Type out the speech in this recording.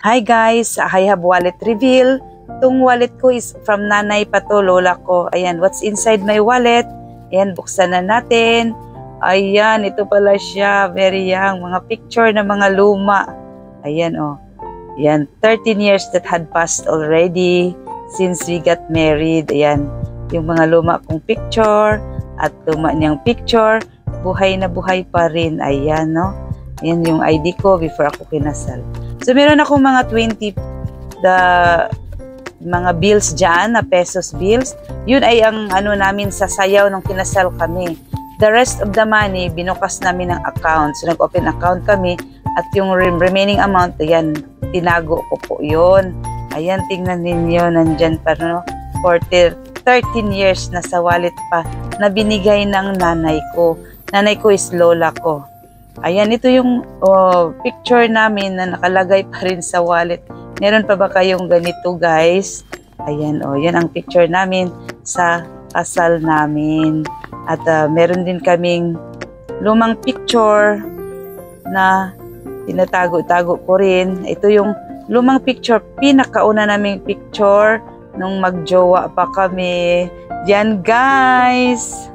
Hi guys, I have wallet reveal. Itong wallet ko is from nanay pa to, lola ko. Ayan, what's inside my wallet? Ayan, buksan na natin. Ayan, ito pala siya, very young. Mga picture na mga luma. Ayan, oh. Ayan, 13 years that had passed already since we got married. Ayan, yung mga luma kong picture at luma niyang picture. Buhay na buhay pa rin. Ayan, no? Ayan yung ID ko before ako kinasal. So, meron akong mga 20 mga bills dyan, na pesos bills. Yun ay ang ano namin sa sayaw nung kinasal kami. The rest of the money, binukas namin ng account. So, nag-open account kami. At yung remaining amount, ayan, tinago ko po yun. Ayan, tingnan ninyo, nandyan pa, no? For 13 years na sa wallet pa na binigay ng nanay ko. Nanay ko is lola ko. Ayan, ito yung picture namin na nakalagay pa rin sa wallet. Meron pa ba kayong ganito, guys? Ayan, yan ang picture namin sa kasal namin. At meron din kaming lumang picture na tinatago-tago ko rin. Ito yung lumang picture, pinakauna naming picture nung magjowa pa kami. Yan, guys!